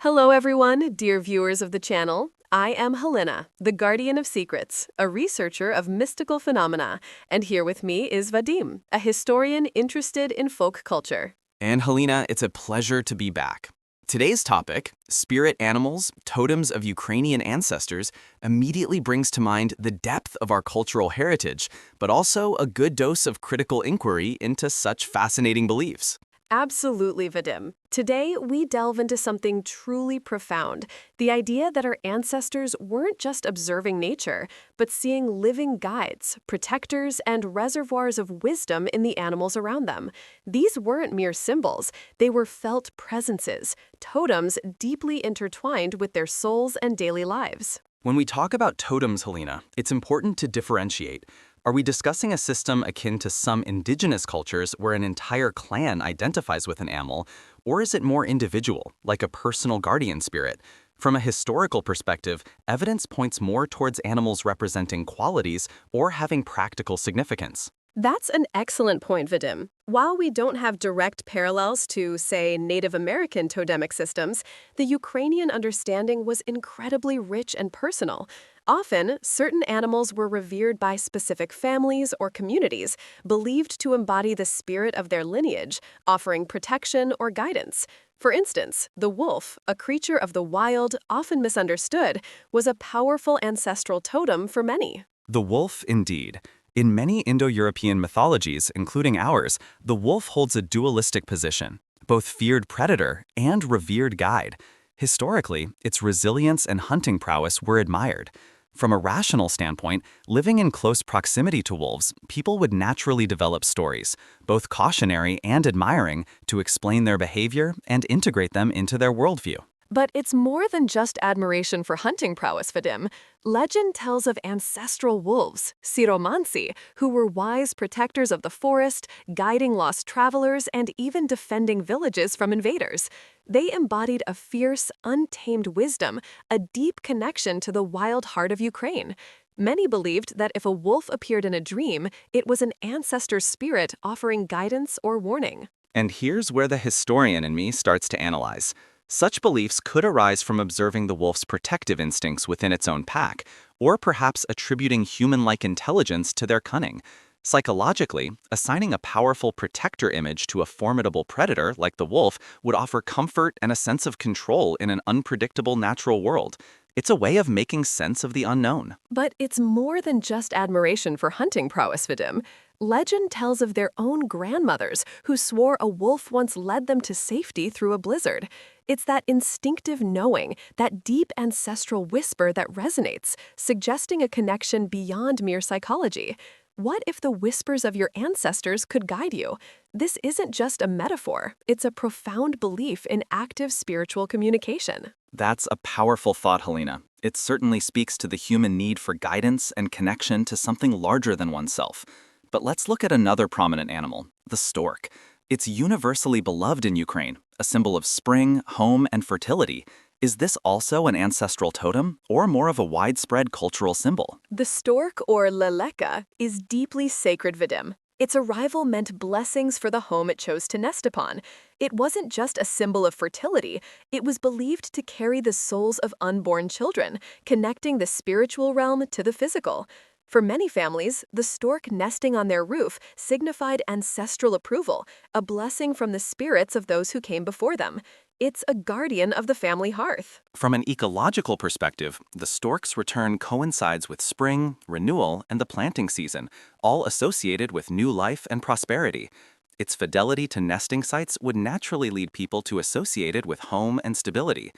Hello, everyone, dear viewers of the channel. I am Halyna, the guardian of secrets, a researcher of mystical phenomena, and here with me is Vadym, a historian interested in folk culture. And Halyna, it's a pleasure to be back. Today's topic, spirit animals, totems of Ukrainian ancestors, immediately brings to mind the depth of our cultural heritage, but also a good dose of critical inquiry into such fascinating beliefs. Absolutely, Vadym. Today, we delve into something truly profound, the idea that our ancestors weren't just observing nature, but seeing living guides, protectors, and reservoirs of wisdom in the animals around them. These weren't mere symbols, they were felt presences, totems deeply intertwined with their souls and daily lives. When we talk about totems, Halyna, it's important to differentiate. Are we discussing a system akin to some indigenous cultures where an entire clan identifies with an animal, or is it more individual, like a personal guardian spirit? From a historical perspective, evidence points more towards animals representing qualities or having practical significance. That's an excellent point, Vadym. While we don't have direct parallels to, say, Native American totemic systems, the Ukrainian understanding was incredibly rich and personal. Often, certain animals were revered by specific families or communities, believed to embody the spirit of their lineage, offering protection or guidance. For instance, the wolf, a creature of the wild, often misunderstood, was a powerful ancestral totem for many. The wolf, indeed. In many Indo-European mythologies, including ours, the wolf holds a dualistic position, both feared predator and revered guide. Historically, its resilience and hunting prowess were admired. From a rational standpoint, living in close proximity to wolves, people would naturally develop stories, both cautionary and admiring, to explain their behavior and integrate them into their worldview. But it's more than just admiration for hunting prowess, Vadym. Legend tells of ancestral wolves, siromansi, who were wise protectors of the forest, guiding lost travelers, and even defending villages from invaders. They embodied a fierce, untamed wisdom, a deep connection to the wild heart of Ukraine. Many believed that if a wolf appeared in a dream, it was an ancestor's spirit offering guidance or warning. And here's where the historian in me starts to analyze. Such beliefs could arise from observing the wolf's protective instincts within its own pack, or perhaps attributing human-like intelligence to their cunning. Psychologically, assigning a powerful protector image to a formidable predator like the wolf would offer comfort and a sense of control in an unpredictable natural world. It's a way of making sense of the unknown. But it's more than just admiration for hunting prowess, Vadym. Legend tells of their own grandmothers who swore a wolf once led them to safety through a blizzard. It's that instinctive knowing, that deep ancestral whisper that resonates, suggesting a connection beyond mere psychology. What if the whispers of your ancestors could guide you? This isn't just a metaphor, it's a profound belief in active spiritual communication. That's a powerful thought, Halyna. It certainly speaks to the human need for guidance and connection to something larger than oneself. But let's look at another prominent animal, the stork. It's universally beloved in Ukraine, a symbol of spring, home, and fertility. Is this also an ancestral totem, or more of a widespread cultural symbol? The stork, or leleka, is deeply sacred, Vadym. Its arrival meant blessings for the home it chose to nest upon. It wasn't just a symbol of fertility, it was believed to carry the souls of unborn children, connecting the spiritual realm to the physical. For many families, the stork nesting on their roof signified ancestral approval, a blessing from the spirits of those who came before them. It's a guardian of the family hearth. From an ecological perspective, the stork's return coincides with spring, renewal, and the planting season, all associated with new life and prosperity. Its fidelity to nesting sites would naturally lead people to associate it with home and stability.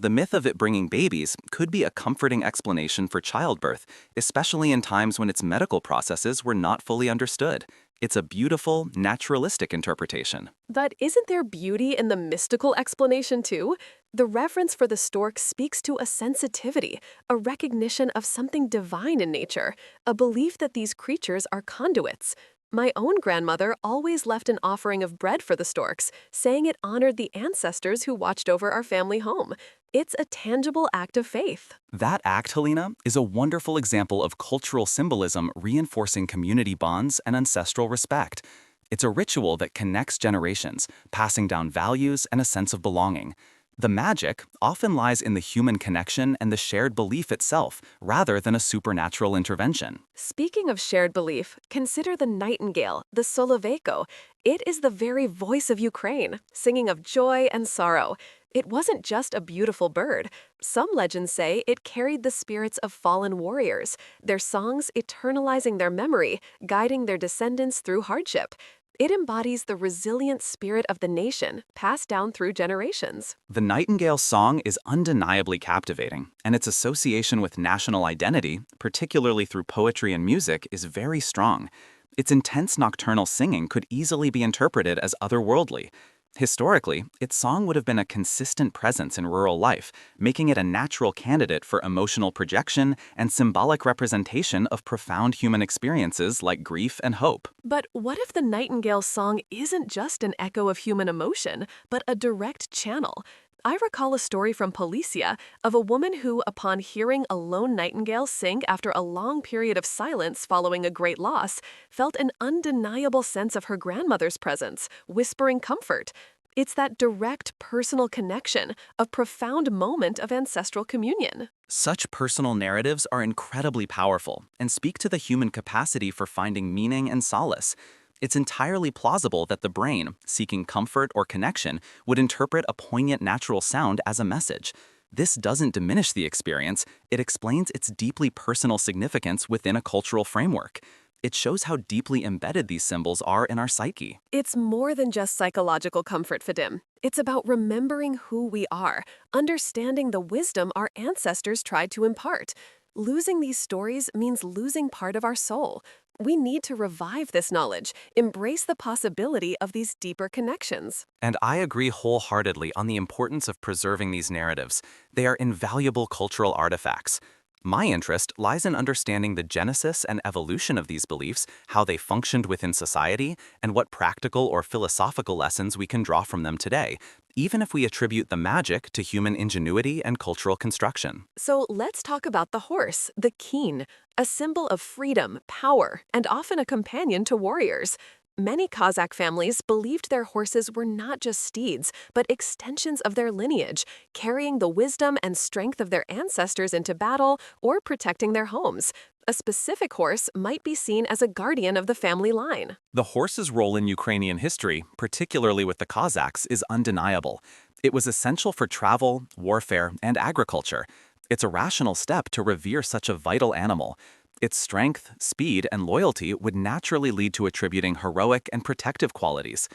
The myth of it bringing babies could be a comforting explanation for childbirth, especially in times when its medical processes were not fully understood. It's a beautiful, naturalistic interpretation. But isn't there beauty in the mystical explanation too? The reverence for the stork speaks to a sensitivity, a recognition of something divine in nature, a belief that these creatures are conduits. My own grandmother always left an offering of bread for the storks, saying it honored the ancestors who watched over our family home. It's a tangible act of faith. That act, Halyna, is a wonderful example of cultural symbolism reinforcing community bonds and ancestral respect. It's a ritual that connects generations, passing down values and a sense of belonging. The magic often lies in the human connection and the shared belief itself, rather than a supernatural intervention. Speaking of shared belief, consider the nightingale, the Soloveiko. It is the very voice of Ukraine, singing of joy and sorrow. It wasn't just a beautiful bird. Some legends say it carried the spirits of fallen warriors, their songs eternalizing their memory, guiding their descendants through hardship. It embodies the resilient spirit of the nation, passed down through generations. The nightingale's song is undeniably captivating, and its association with national identity, particularly through poetry and music, is very strong. Its intense nocturnal singing could easily be interpreted as otherworldly. Historically, its song would have been a consistent presence in rural life, making it a natural candidate for emotional projection and symbolic representation of profound human experiences like grief and hope. But what if the nightingale's song isn't just an echo of human emotion, but a direct channel? I recall a story from Policia of a woman who, upon hearing a lone nightingale sing after a long period of silence following a great loss, felt an undeniable sense of her grandmother's presence, whispering comfort. It's that direct personal connection, a profound moment of ancestral communion. Such personal narratives are incredibly powerful and speak to the human capacity for finding meaning and solace. It's entirely plausible that the brain, seeking comfort or connection, would interpret a poignant natural sound as a message. This doesn't diminish the experience, it explains its deeply personal significance within a cultural framework. It shows how deeply embedded these symbols are in our psyche. It's more than just psychological comfort, Vadym. It's about remembering who we are, understanding the wisdom our ancestors tried to impart. Losing these stories means losing part of our soul. We need to revive this knowledge, embrace the possibility of these deeper connections. And I agree wholeheartedly on the importance of preserving these narratives. They are invaluable cultural artifacts. My interest lies in understanding the genesis and evolution of these beliefs, how they functioned within society, and what practical or philosophical lessons we can draw from them today, even if we attribute the magic to human ingenuity and cultural construction. So let's talk about the horse, the keen, a symbol of freedom, power, and often a companion to warriors. Many Kazakh families believed their horses were not just steeds, but extensions of their lineage, carrying the wisdom and strength of their ancestors into battle or protecting their homes. A specific horse might be seen as a guardian of the family line. The horse's role in Ukrainian history, particularly with the Cossacks, is undeniable. It was essential for travel, warfare, and agriculture. It's a rational step to revere such a vital animal. Its strength, speed, and loyalty would naturally lead to attributing heroic and protective qualities.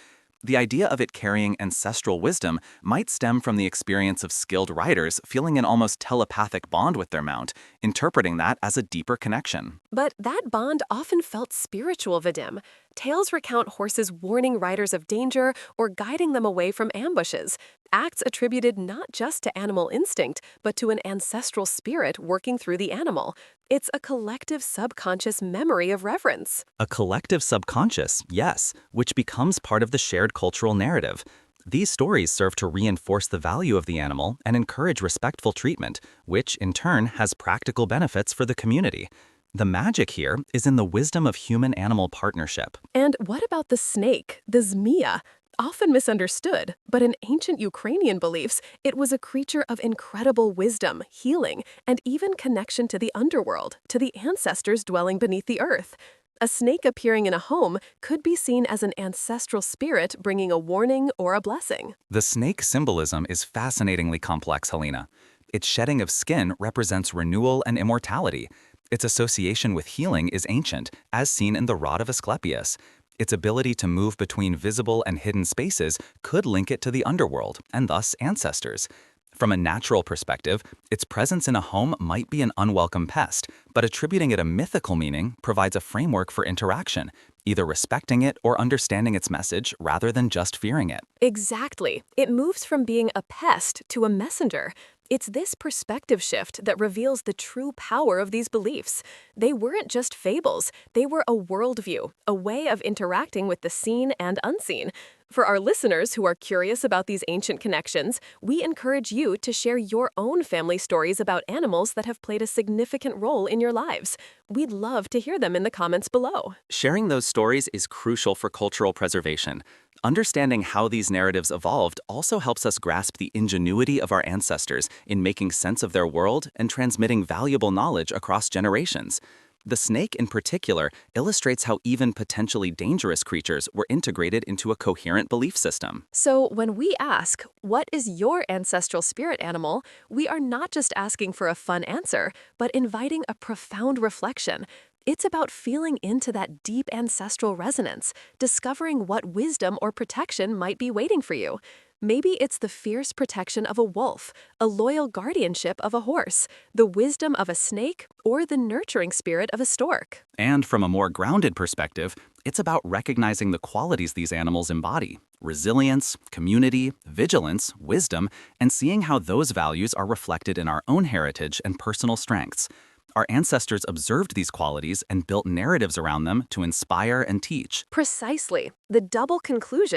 The idea of it carrying ancestral wisdom might stem from the experience of skilled riders feeling an almost telepathic bond with their mount, interpreting that as a deeper connection. But that bond often felt spiritual, Vadym. Tales recount horses warning riders of danger or guiding them away from ambushes, acts attributed not just to animal instinct, but to an ancestral spirit working through the animal. It's a collective subconscious memory of reverence. A collective subconscious, yes, which becomes part of the shared cultural narrative. These stories serve to reinforce the value of the animal and encourage respectful treatment, which, in turn, has practical benefits for the community. The magic here is in the wisdom of human-animal partnership. And what about the snake, the zmiya? Often misunderstood, but in ancient Ukrainian beliefs, it was a creature of incredible wisdom, healing, and even connection to the underworld, to the ancestors dwelling beneath the earth. A snake appearing in a home could be seen as an ancestral spirit bringing a warning or a blessing. The snake symbolism is fascinatingly complex, Halyna. Its shedding of skin represents renewal and immortality. Its association with healing is ancient, as seen in the rod of Asclepius. Its ability to move between visible and hidden spaces could link it to the underworld, and thus ancestors. From a natural perspective, its presence in a home might be an unwelcome pest, but attributing it a mythical meaning provides a framework for interaction, either respecting it or understanding its message rather than just fearing it. Exactly. It moves from being a pest to a messenger. It's this perspective shift that reveals the true power of these beliefs. They weren't just fables, they were a worldview, a way of interacting with the seen and unseen. For our listeners who are curious about these ancient connections, we encourage you to share your own family stories about animals that have played a significant role in your lives. We'd love to hear them in the comments below. Sharing those stories is crucial for cultural preservation. Understanding how these narratives evolved also helps us grasp the ingenuity of our ancestors in making sense of their world and transmitting valuable knowledge across generations. The snake, in particular, illustrates how even potentially dangerous creatures were integrated into a coherent belief system. So, when we ask, what is your ancestral spirit animal, we are not just asking for a fun answer, but inviting a profound reflection. It's about feeling into that deep ancestral resonance, discovering what wisdom or protection might be waiting for you. Maybe it's the fierce protection of a wolf, a loyal guardianship of a horse, the wisdom of a snake, or the nurturing spirit of a stork. And from a more grounded perspective, it's about recognizing the qualities these animals embody: resilience, community, vigilance, wisdom, and seeing how those values are reflected in our own heritage and personal strengths. Our ancestors observed these qualities and built narratives around them to inspire and teach. Precisely. The double conclusion